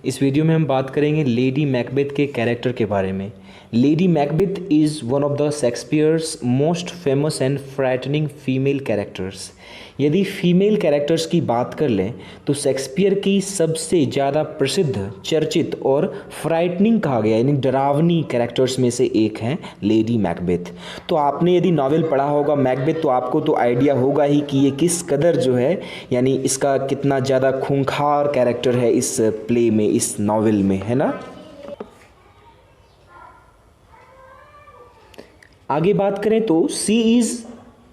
इस वीडियो में हम बात करेंगे लेडी मैकबेथ के कैरेक्टर के बारे में। Lady Macbeth is one of the Shakespeare's most famous and frightening female characters. यदि फीमेल कैरेक्टर्स की बात कर लें तो शेक्सपियर की सबसे ज़्यादा प्रसिद्ध, चर्चित और फ्राइटनिंग कहा गया यानी डरावनी कैरेक्टर्स में से एक हैं लेडी मैकबेथ। तो आपने यदि नॉवेल पढ़ा होगा मैकबेथ तो आपको तो आइडिया होगा ही कि ये किस कदर जो है यानी इसका कितना ज़्यादा खूंखार कैरेक्टर है इस प्ले में, इस नॉवेल में, है ना। आगे बात करें तो she is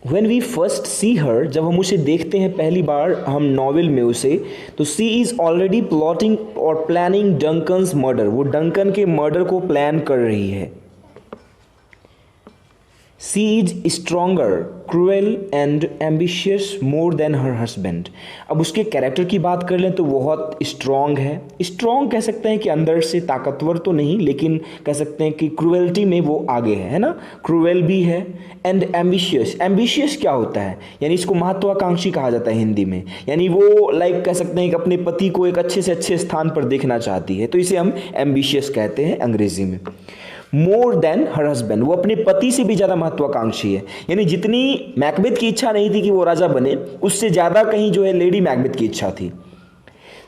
when we first सी हर, जब हम उसे देखते हैं पहली बार हम नॉवेल में उसे, तो सी इज़ ऑलरेडी प्लॉटिंग और प्लानिंग डंकन्स मर्डर। वो डंकन के मर्डर को प्लान कर रही है। She is stronger, cruel and ambitious more than her husband. अब उसके कैरेक्टर की बात कर लें तो बहुत स्ट्रॉन्ग है। स्ट्रॉन्ग कह सकते हैं कि अंदर से ताकतवर तो नहीं, लेकिन कह सकते हैं कि क्रूएल्टी में वो आगे है ना। क्रूएल भी है एंड एम्बिशियस। एम्बिशियस क्या होता है, यानी इसको महत्वाकांक्षी कहा जाता है हिंदी में, यानी वो लाइक कह सकते हैं कि अपने पति को एक अच्छे से अच्छे स्थान पर देखना चाहती है, तो इसे हम एम्बिशियस कहते हैं अंग्रेजी में। मोर देन हर हस्बैंड, वो अपने पति से भी ज़्यादा महत्वाकांक्षी है, यानी जितनी मैकबेथ की इच्छा नहीं थी कि वो राजा बने, उससे ज़्यादा कहीं जो है लेडी मैकबेथ की इच्छा थी।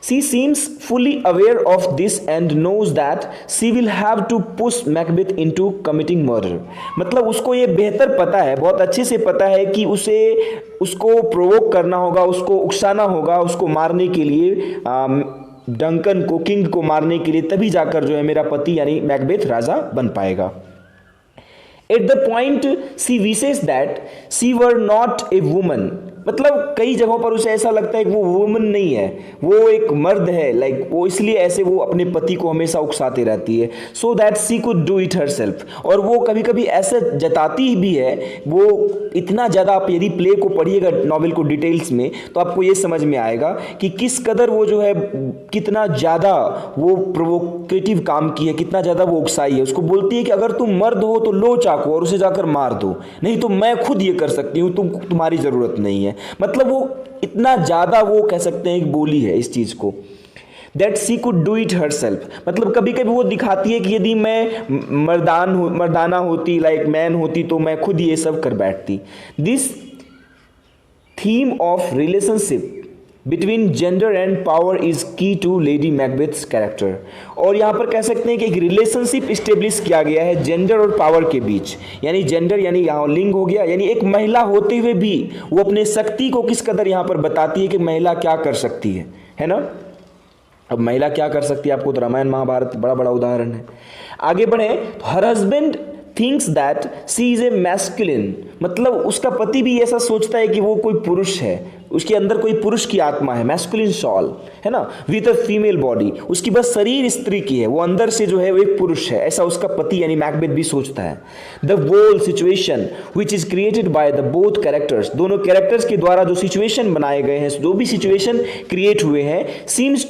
She seems fully aware of this and knows that she will have to push Macbeth into committing murder। मतलब उसको ये बेहतर पता है, बहुत अच्छे से पता है कि उसको प्रोवोक करना होगा, उसको उकसाना होगा, उसको मारने के लिए डंकन को, किंग को मारने के लिए, तभी जाकर जो है मेरा पति यानी मैकबेथ राजा बन पाएगा। At the point she wishes that she were not a woman, मतलब कई जगहों पर उसे ऐसा लगता है कि वो वुमन नहीं है, वो एक मर्द है, लाइक वो इसलिए ऐसे वो अपने पति को हमेशा उकसाती रहती है, so that she could do it herself. और वो कभी कभी ऐसा जताती भी है, वो इतना ज़्यादा, आप यदि प्ले को पढ़िएगा नॉवेल को डिटेल्स में तो आपको ये समझ में आएगा कि किस कदर वो जो है कितना ज़्यादा वो प्रोवोकेटिव काम की है, कितना ज़्यादा वो उकसाई है। उसको बोलती है कि अगर तुम मर्द हो तो लो चाकू और उसे जाकर मार दो, नहीं तो मैं खुद ये कर सकती हूँ, तुम्हारी ज़रूरत नहीं है। मतलब वो इतना ज़्यादा वो कह सकते हैं कि बोली है इस चीज़ को, that she could do it herself. मतलब कभी कभी वो दिखाती है कि यदि मैं मर्दाना होती, लाइक मैन होती, तो मैं खुद ये सब कर बैठती। This theme of relationship between gender and power is की टू लेडी मैकबेथ्स कैरेक्टर। और यहाँ पर कह सकते हैं कि एक रिलेशनशिप इस्टेब्लिश किया गया है जेंडर और पावर के बीच, यानी जेंडर यानी यहाँ लिंग हो गया, यानी एक महिला होते हुए भी वो अपने शक्ति को किस कदर यहाँ पर बताती है कि महिला क्या कर सकती है ना। अब महिला क्या कर सकती है, आपको तो रामायण महाभारत बड़ा बड़ा उदाहरण है। आगे बढ़े तो her husband thinks that she is a masculine, मतलब उसका पति भी ऐसा सोचता है कि वो कोई पुरुष है, उसके अंदर कोई पुरुष की आत्मा है, मैस्कुलिन सॉल है ना, विद अ फीमेल बॉडी, उसकी बस शरीर स्त्री की है, वो अंदर से जो है वो एक पुरुष है, ऐसा उसका पति यानी मैकबेथ भी सोचता है। The whole situation which is created by the both characters, दोनों कैरेक्टर्स के द्वारा जो सिचुएशन बनाए गए हैं, जो भी सिचुएशन क्रिएट हुए हैं, seems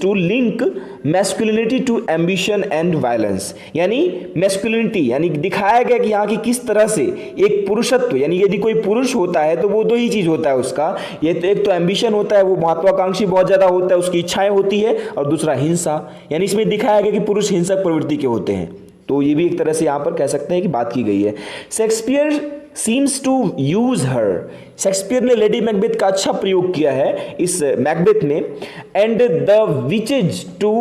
to link masculinity to ambition and violence, यानी मैस्कुलिनिटी यानी दिखाया गया कि यहाँ की किस तरह से एक पुरुषत्व, यानी यदि कोई पुरुष होता है तो वो दो ही चीज़ होता है उसका, ये तो एक तो एम्बिशन होता है, वो महत्वाकांक्षी बहुत ज़्यादा होता है, उसकी इच्छाएं होती है, और दूसरा हिंसा, यानी इसमें दिखाया गया कि पुरुष हिंसक प्रवृत्ति के होते हैं। तो ये भी एक तरह से यहाँ पर कह सकते हैं कि बात की गई है। Shakespeare seems to use her, Shakespeare ने लेडी मैकबेथ का अच्छा प्रयोग किया है इस मैकबेथ में, and the witches to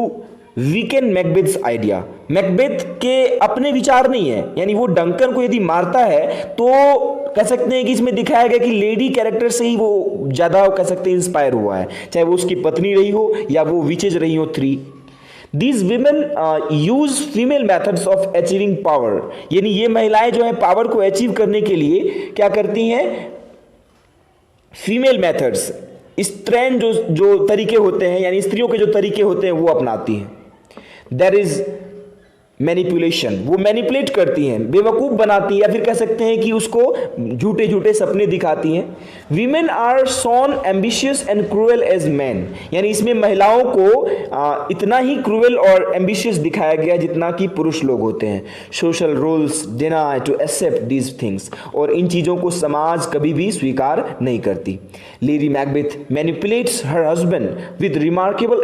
weaken Macbeth's idea. Macbeth के अपने विचार नहीं है, यानी वो डंकन को यदि मारता है तो कह सकते हैं कि इसमें दिखाया गया कि लेडी कैरेक्टर से ही वो ज़्यादा कह सकते हैं इंस्पायर हुआ है, चाहे वो उसकी पत्नी रही हो या वो विचेज रही हो three. These women use female methods of achieving power, यानी ये महिलाएं जो है पावर को अचीव करने के लिए क्या करती हैं, फीमेल मेथड्स, स्त्रैन जो तरीके होते हैं, यानी स्त्रियों के जो तरीके होते हैं वो अपनाती हैं। There is मैनिपुलेशन, वो मैनिपुलेट करती हैं, बेवकूफ़ बनाती है, या फिर कह सकते हैं कि उसको झूठे झूठे सपने दिखाती हैं। Women are so ambitious and cruel as man, यानी इसमें महिलाओं को इतना ही क्रूएल और एम्बिशियस दिखाया गया जितना कि पुरुष लोग होते हैं। Social rules deny to accept these things, और इन चीज़ों को समाज कभी भी स्वीकार नहीं करती। Lady Macbeth manipulates her husband with remarkable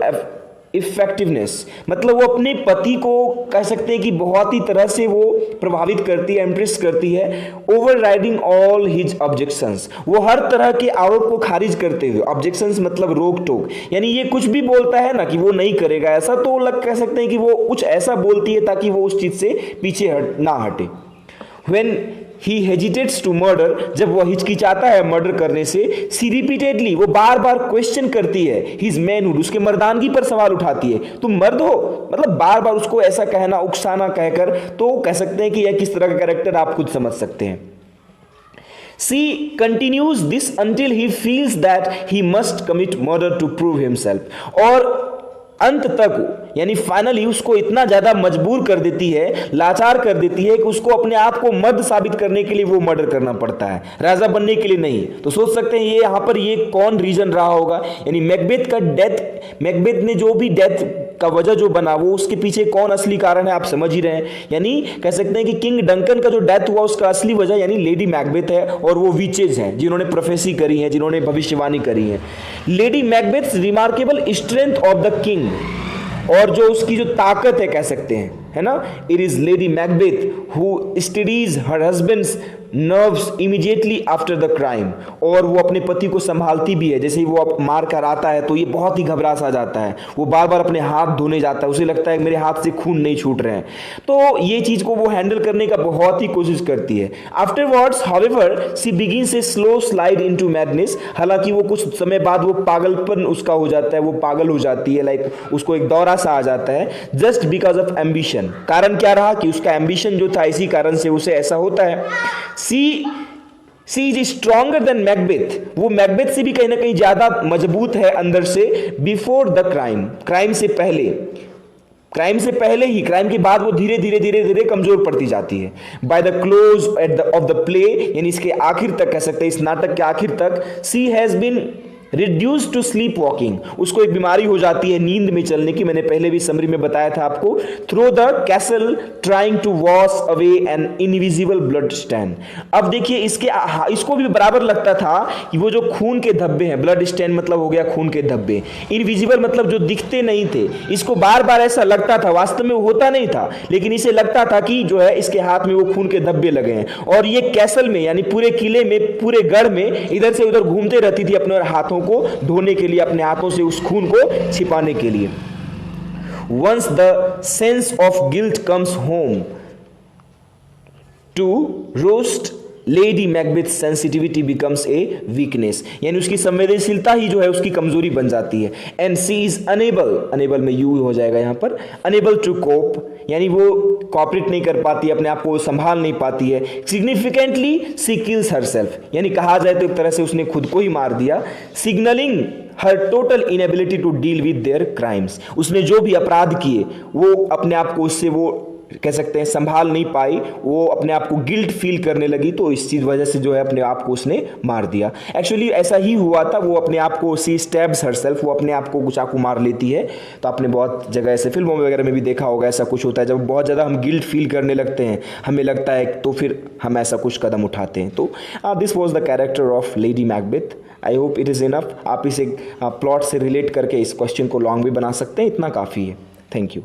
effectiveness, मतलब वो अपने पति को कह सकते हैं कि बहुत ही तरह से वो प्रभावित करती है, इम्प्रेस करती है। Over riding all his objections, वो हर तरह के आरोप को खारिज करते हुए, ऑब्जेक्शंस मतलब रोक टोक, यानी ये कुछ भी बोलता है ना कि वो नहीं करेगा ऐसा, तो लग कह सकते हैं कि वो कुछ ऐसा बोलती है ताकि वो उस चीज़ से पीछे ना हटे। When he hesitates to murder, जब वह हिचकिचाता है मर्डर करने से, सी रिपीटेडली, वो बार बार क्वेश्चन करती है हिज मैनहुड, उसके मर्दानगी पर सवाल उठाती है। तुम मर्द हो, मतलब बार बार उसको ऐसा कहना, उकसाना कहकर, तो कह सकते हैं कि यह किस तरह का कैरेक्टर आप खुद समझ सकते हैं। She continues this until he feels that he must commit murder to prove himself, और अंत तक यानी फाइनली उसको इतना ज़्यादा मजबूर कर देती है, लाचार कर देती है कि उसको अपने आप को मर्द साबित करने के लिए वो मर्डर करना पड़ता है, राजा बनने के लिए नहीं। तो सोच सकते हैं ये यहाँ पर ये कौन रीजन रहा होगा, यानी मैकबेथ का डेथ, मैकबेथ ने जो भी डेथ का वजह जो बना वो उसके पीछे कौन असली कारण है, आप समझ ही रहे हैं। यानी कह सकते हैं कि किंग डंकन का जो डेथ हुआ उसका असली वजह यानी लेडी मैकबेथ है, और वो विचेज हैं जिन्होंने प्रोफेसी करी है, जिन्होंने भविष्यवाणी करी है। Lady Macbeth remarkable strength of the king, और जो उसकी जो ताकत है कह सकते हैं, है ना, it is lady Macbeth who studies her husband's nerves immediately after the crime, और वो अपने पति को संभालती भी है। जैसे ही वो मार कर आता है तो ये बहुत ही घबरा सा जाता है, वो बार बार अपने हाथ धोने जाता है, उसे लगता है कि मेरे हाथ से खून नहीं छूट रहे हैं, तो ये चीज़ को वो हैंडल करने का बहुत ही कोशिश करती है। Afterwards however she begins a slow slide into madness, हालांकि वो कुछ समय बाद वो पागलपन उसका हो जाता है, वो पागल हो जाती है, लाइक उसको एक दौरा सा आ जाता है, जस्ट बिकॉज ऑफ एम्बिशन। कारण क्या रहा कि उसका एम्बिशन जो था, इसी कारण से उसे ऐसा होता है। She is stronger than Macbeth, वो मैकबेथ से भी कहीं ना कहीं ज्यादा मजबूत है अंदर से। बिफोर द क्राइम, क्राइम से पहले ही, क्राइम के बाद वो धीरे धीरे कमजोर पड़ती जाती है। By the close of the play, यानी इसके आखिर तक कह सकते हैं, इस नाटक के आखिर तक, she has been reduce to sleep walking, उसको एक बीमारी हो जाती है नींद में चलने की, मैंने पहले भी समरी में बताया था आपको। Through the castle trying to wash away an invisible blood stain. अब देखिए इसको भी बराबर लगता था कि वो जो खून के धब्बे हैं, ब्लड स्टैन मतलब हो गया खून के धब्बे, इनविजिबल मतलब जो दिखते नहीं थे, इसको बार बार ऐसा लगता था, वास्तव में वो होता नहीं था, लेकिन इसे लगता था कि जो है इसके हाथ में वो खून के धब्बे लगे हैं, और ये कैसल में यानी पूरे किले में, पूरे गढ़ में इधर से उधर घूमते रहती थी अपने हाथों को धोने के लिए, अपने हाथों से उस खून को छिपाने के लिए। Once the sense of guilt comes home to roost, lady Macbeth sensitivity becomes a weakness, यानी उसकी संवेदनशीलता ही जो है उसकी कमजोरी बन जाती है। एंड सी इज अनेबल में यू हो जाएगा यहाँ पर, अनेबल टू कोप, यानी वो कॉपरेट नहीं कर पाती, अपने आप को संभाल नहीं पाती है। सिग्निफिकेंटली सी किल्स हरसेल्फ, यानी कहा जाए तो एक तरह से उसने खुद को ही मार दिया। Signalling her total inability to deal with their crimes, उसने जो भी अपराध किए वो अपने आप को उससे वो कह सकते हैं संभाल नहीं पाई, वो अपने आप को गिल्ट फील करने लगी, तो इस चीज वजह से जो है अपने आप को उसने मार दिया। एक्चुअली ऐसा ही हुआ था, वो अपने आप को, सी स्टैब्स हरसेल्फ, वो अपने आप को चाकू मार लेती है। तो आपने बहुत जगह ऐसे फिल्मों वगैरह में भी देखा होगा, ऐसा कुछ होता है जब बहुत ज़्यादा हम गिल्ट फील करने लगते हैं, हमें लगता है, तो फिर हम ऐसा कुछ कदम उठाते हैं। तो this was the character of lady Macbeth. I hope it is enough. आप इसे प्लॉट से रिलेट करके इस क्वेश्चन को लॉन्ग भी बना सकते हैं, इतना काफ़ी है। Thank you.